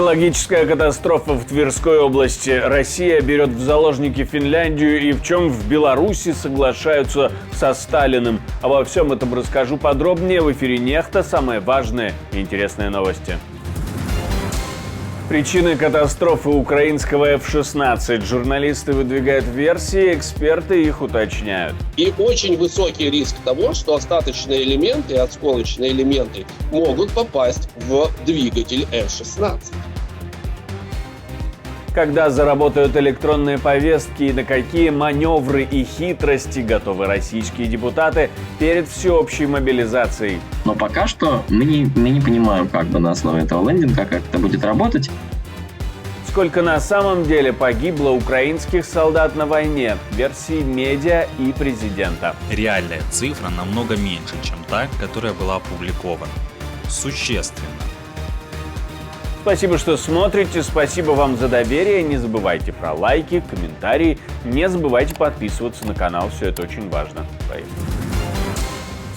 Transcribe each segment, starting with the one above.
Экологическая катастрофа в Тверской области. Россия берет в заложники Финляндию, и в чем в Беларуси соглашаются со Сталиным. Обо всем этом расскажу подробнее в эфире Нехта. Самые важные и интересные новости. Причины катастрофы украинского F-16. Журналисты выдвигают версии, эксперты их уточняют. И очень высокий риск того, что остаточные элементы и осколочные элементы могут попасть в двигатель F-16. Когда заработают электронные повестки и на какие маневры и хитрости готовы российские депутаты перед всеобщей мобилизацией? Но пока что мы не понимаем, на основе этого лендинга, как это будет работать. Сколько на самом деле погибло украинских солдат на войне? Версии медиа и президента. Реальная цифра намного меньше, чем та, которая была опубликована. Существенно. Спасибо, что смотрите, спасибо вам за доверие. Не забывайте про лайки, комментарии. Не забывайте подписываться на канал, все это очень важно. Поехали.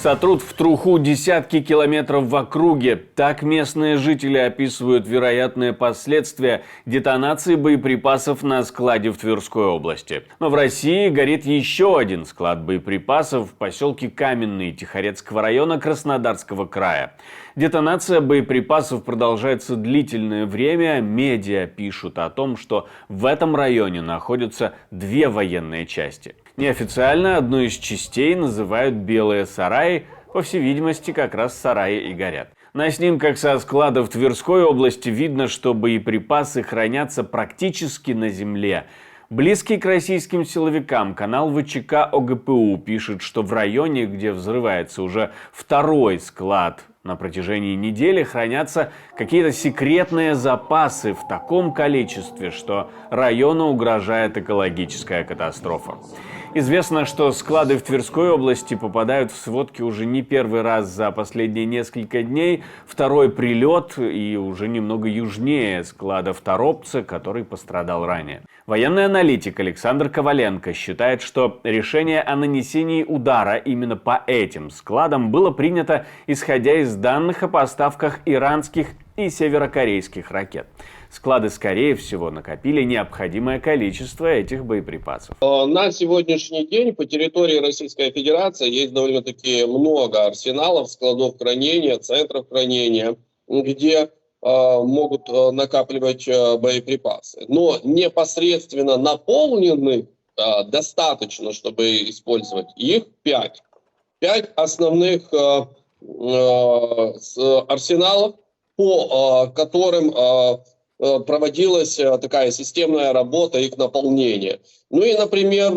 Сотрут в труху десятки километров в округе. Так местные жители описывают вероятные последствия детонации боеприпасов на складе в Тверской области. Но в России горит еще один склад боеприпасов в поселке Каменный Тихорецкого района Краснодарского края. Детонация боеприпасов продолжается длительное время. Медиа пишут о том, что в этом районе находятся две военные части. Неофициально одну из частей называют «белые сараи». По всей видимости, как раз сараи и горят. На снимках со склада в Тверской области видно, что боеприпасы хранятся практически на земле. Близкий к российским силовикам канал ВЧК ОГПУ пишет, что в районе, где взрывается уже второй склад, на протяжении недели хранятся какие-то секретные запасы в таком количестве, что району угрожает экологическая катастрофа. Известно, что склады в Тверской области попадают в сводки уже не первый раз за последние несколько дней. Второй прилет и уже немного южнее склада в Торопце, который пострадал ранее. Военный аналитик Александр Коваленко считает, что решение о нанесении удара именно по этим складам было принято исходя из данных о поставках иранских и северокорейских ракет. Склады, скорее всего, накопили необходимое количество этих боеприпасов. На сегодняшний день по территории Российской Федерации есть довольно-таки много арсеналов, складов хранения, центров хранения, где могут накапливать боеприпасы. Но непосредственно наполненных достаточно, чтобы использовать их 5. 5 основных арсеналов, по которым проводилась такая системная работа их наполнения. Ну и, например,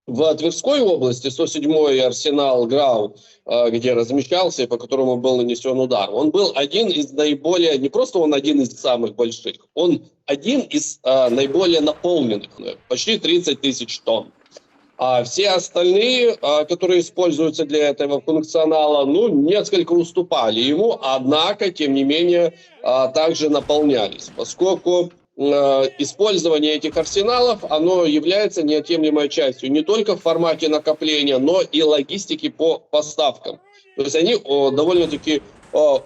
в Тверской области 107-й арсенал ГРАУ, где размещался и по которому был нанесен удар, он был один из наиболее, не просто он один из самых больших, он один из наиболее наполненных, почти 30 тысяч тонн. А все остальные, которые используются для этого функционала, несколько уступали ему, однако, тем не менее, также наполнялись, поскольку использование этих арсеналов, оно является неотъемлемой частью не только в формате накопления, но и логистики по поставкам. То есть они довольно-таки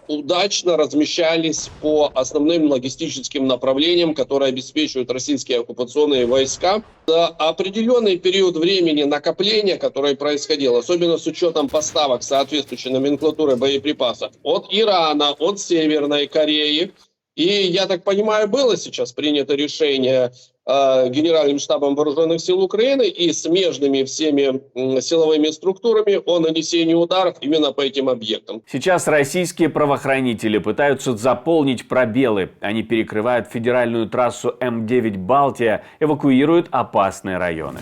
удачно размещались по основным логистическим направлениям, которые обеспечивают российские оккупационные войска. За определенный период времени накопления, которое происходило, особенно с учетом поставок соответствующей номенклатуры боеприпасов от Ирана, от Северной Кореи, и, я так понимаю, было сейчас принято решение Генеральным штабом Вооруженных сил Украины и смежными всеми силовыми структурами о нанесении ударов именно по этим объектам. Сейчас российские правоохранители пытаются заполнить пробелы. Они перекрывают федеральную трассу М9 «Балтия», эвакуируют опасные районы.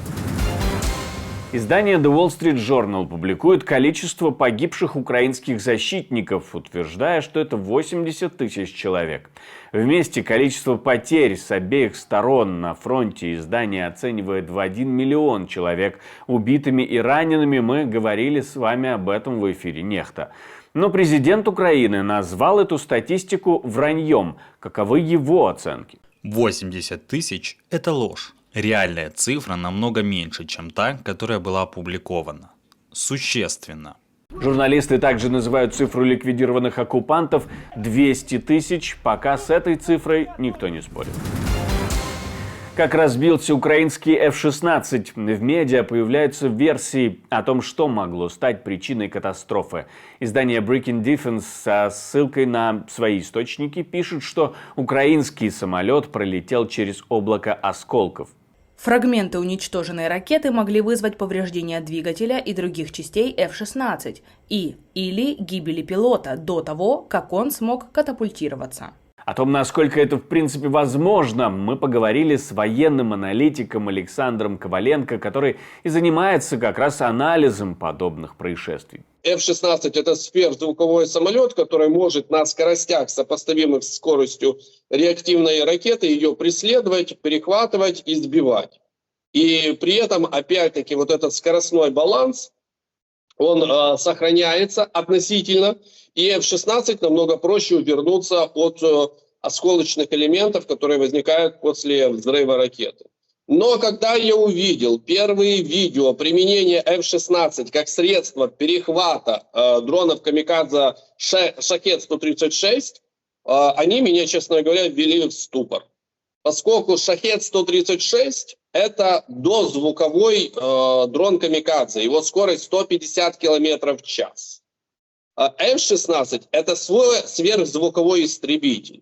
Издание The Wall Street Journal публикует количество погибших украинских защитников, утверждая, что это 80 тысяч человек. Вместе количество потерь с обеих сторон на фронте издание оценивает в 1 миллион человек убитыми и ранеными. Мы говорили с вами об этом в эфире Нехта. Но президент Украины назвал эту статистику враньем. Каковы его оценки? 80 тысяч – это ложь. Реальная цифра намного меньше, чем та, которая была опубликована. Существенно. Журналисты также называют цифру ликвидированных оккупантов 200 тысяч, пока с этой цифрой никто не спорит. Как разбился украинский F-16, в медиа появляются версии о том, что могло стать причиной катастрофы. Издание Breaking Defense со ссылкой на свои источники пишет, что украинский самолет пролетел через облако осколков. Фрагменты уничтоженной ракеты могли вызвать повреждения двигателя и других частей F-16 или гибели пилота до того, как он смог катапультироваться. О том, насколько это в принципе возможно, мы поговорили с военным аналитиком Александром Коваленко, который и занимается как раз анализом подобных происшествий. F-16 – это сверхзвуковой самолет, который может на скоростях, сопоставимых с скоростью реактивной ракеты, ее преследовать, перехватывать и сбивать. И при этом, опять-таки, вот этот скоростной баланс, он сохраняется относительно, и F-16 намного проще увернуться от осколочных элементов, которые возникают после взрыва ракеты. Но когда я увидел первые видео применения F-16 как средство перехвата дронов камикадзе Шахед-136, они меня, честно говоря, ввели в ступор. Поскольку Шахед-136 – это дозвуковой дрон камикадзе, его скорость 150 км в час. F-16 – это свой сверхзвуковой истребитель.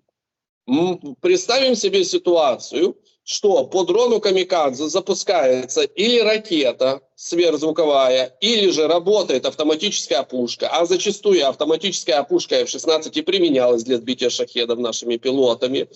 Представим себе ситуацию, что по дрону камикадзе запускается или ракета сверхзвуковая, или же работает автоматическая пушка, а зачастую автоматическая пушка F-16 и применялась для сбития шахедов нашими пилотами.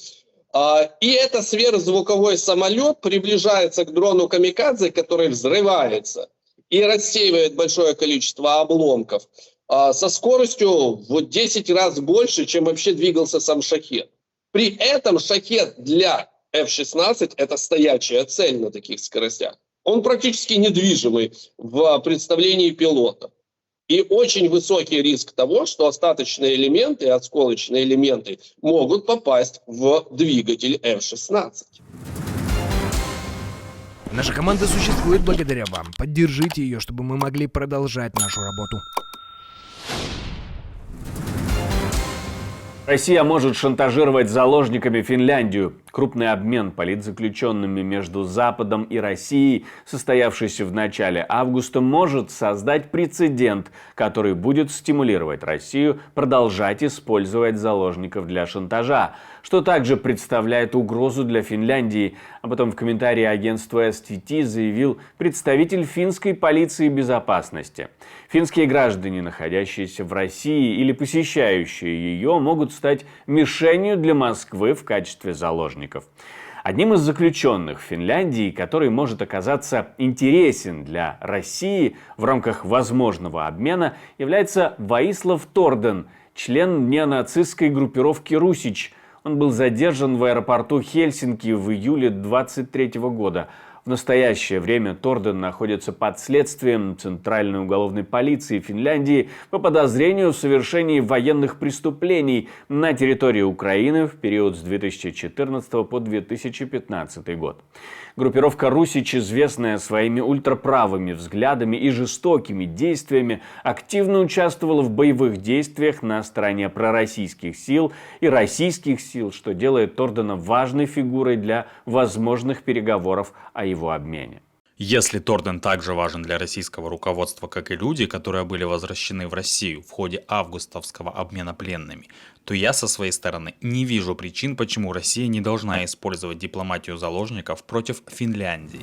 И этот сверхзвуковой самолет приближается к дрону камикадзе, который взрывается и рассеивает большое количество обломков со скоростью в 10 раз больше, чем вообще двигался сам шахед. При этом шахед для F-16 – это стоячая цель на таких скоростях. Он практически недвижимый в представлении пилота. И очень высокий риск того, что остаточные элементы и осколочные элементы могут попасть в двигатель F-16. Наша команда существует благодаря вам. Поддержите ее, чтобы мы могли продолжать нашу работу. Россия может шантажировать заложниками Финляндию. Крупный обмен политзаключенными между Западом и Россией, состоявшийся в начале августа, может создать прецедент, который будет стимулировать Россию продолжать использовать заложников для шантажа, что также представляет угрозу для Финляндии. Об этом в комментарии агентства STT заявил представитель финской полиции безопасности. Финские граждане, находящиеся в России или посещающие ее, могут стать мишенью для Москвы в качестве заложников. Одним из заключенных в Финляндии, который может оказаться интересен для России в рамках возможного обмена, является Ваислав Торден, член неонацистской группировки «Русич». Он был задержан в аэропорту Хельсинки в июле 2023 года. В настоящее время Торден находится под следствием Центральной уголовной полиции Финляндии по подозрению в совершении военных преступлений на территории Украины в период с 2014 по 2015 год. Группировка «Русич», известная своими ультраправыми взглядами и жестокими действиями, активно участвовала в боевых действиях на стороне пророссийских сил и российских сил, что делает Тордена важной фигурой для возможных переговоров о его обмене. Если Торден также важен для российского руководства, как и люди, которые были возвращены в Россию в ходе августовского обмена пленными, то я со своей стороны не вижу причин, почему Россия не должна использовать дипломатию заложников против Финляндии.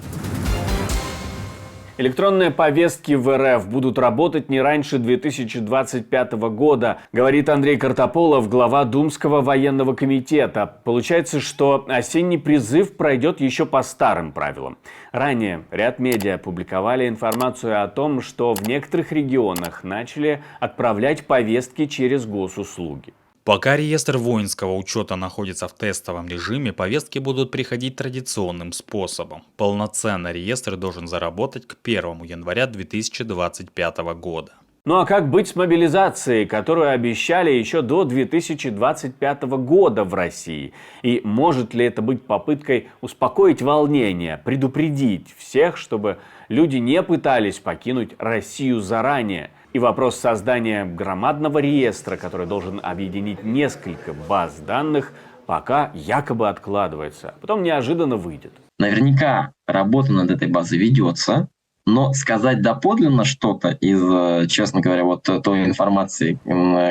Электронные повестки в РФ будут работать не раньше 2025 года, говорит Андрей Картополов, глава Думского военного комитета. Получается, что осенний призыв пройдет еще по старым правилам. Ранее ряд медиа опубликовали информацию о том, что в некоторых регионах начали отправлять повестки через госуслуги. Пока реестр воинского учета находится в тестовом режиме, повестки будут приходить традиционным способом. Полноценный реестр должен заработать к 1 января 2025 года. Ну а как быть с мобилизацией, которую обещали еще до 2025 года в России? И может ли это быть попыткой успокоить волнение, предупредить всех, чтобы люди не пытались покинуть Россию заранее? И вопрос создания громадного реестра, который должен объединить несколько баз данных, пока якобы откладывается, а потом неожиданно выйдет. Наверняка работа над этой базой ведется, но сказать доподлинно что-то из, честно говоря, вот той информации,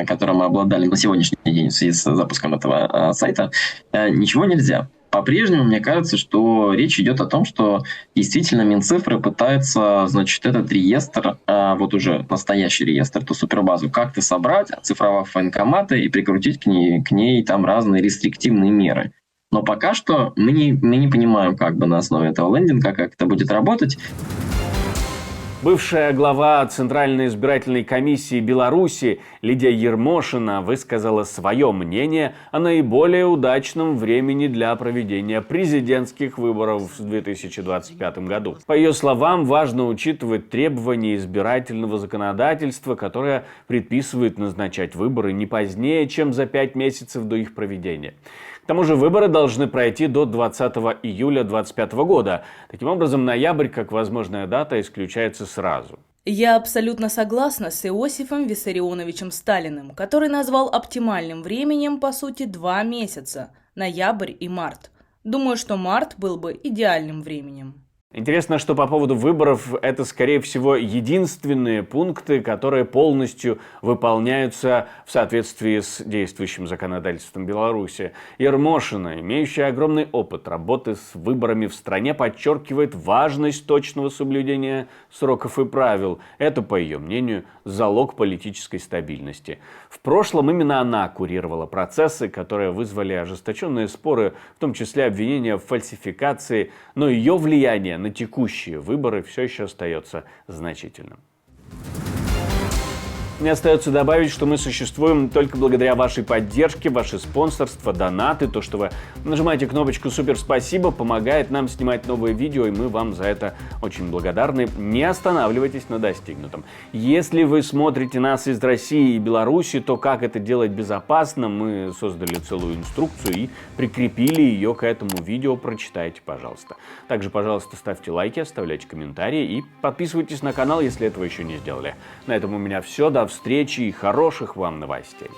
которой мы обладали на сегодняшний день в связи с запуском этого сайта, ничего нельзя. По-прежнему мне кажется, что речь идет о том, что действительно Минцифры пытаются, значит, этот реестр, вот уже настоящий реестр, эту супербазу, как-то собрать, оцифровав военкоматы и прикрутить к ней там разные рестриктивные меры. Но пока что мы не понимаем, как бы на основе этого лендинга, как это будет работать. Бывшая глава Центральной избирательной комиссии Беларуси Лидия Ермошина высказала свое мнение о наиболее удачном времени для проведения президентских выборов в 2025 году. По ее словам, важно учитывать требования избирательного законодательства, которое предписывает назначать выборы не позднее, чем за 5 месяцев до их проведения. К тому же выборы должны пройти до 20 июля 2025 года. Таким образом, ноябрь как возможная дата исключается сразу. Я абсолютно согласна с Иосифом Виссарионовичем Сталиным, который назвал оптимальным временем, по сути, 2 месяца – ноябрь и март. Думаю, что март был бы идеальным временем. Интересно, что по поводу выборов это, скорее всего, единственные пункты, которые полностью выполняются в соответствии с действующим законодательством Беларуси. Ермошина, имеющая огромный опыт работы с выборами в стране, подчеркивает важность точного соблюдения сроков и правил. Это, по ее мнению, залог политической стабильности. В прошлом именно она курировала процессы, которые вызвали ожесточенные споры, в том числе обвинения в фальсификации, но ее влияние на текущие выборы все еще остается значительным. Мне остается добавить, что мы существуем только благодаря вашей поддержке, ваше спонсорство, донаты. То, что вы нажимаете кнопочку «Супер спасибо», помогает нам снимать новые видео, и мы вам за это очень благодарны. Не останавливайтесь на достигнутом. Если вы смотрите нас из России и Беларуси, то как это делать безопасно, мы создали целую инструкцию и прикрепили ее к этому видео. Прочитайте, пожалуйста. Также, пожалуйста, ставьте лайки, оставляйте комментарии и подписывайтесь на канал, если этого еще не сделали. На этом у меня все. До встречи и хороших вам новостей.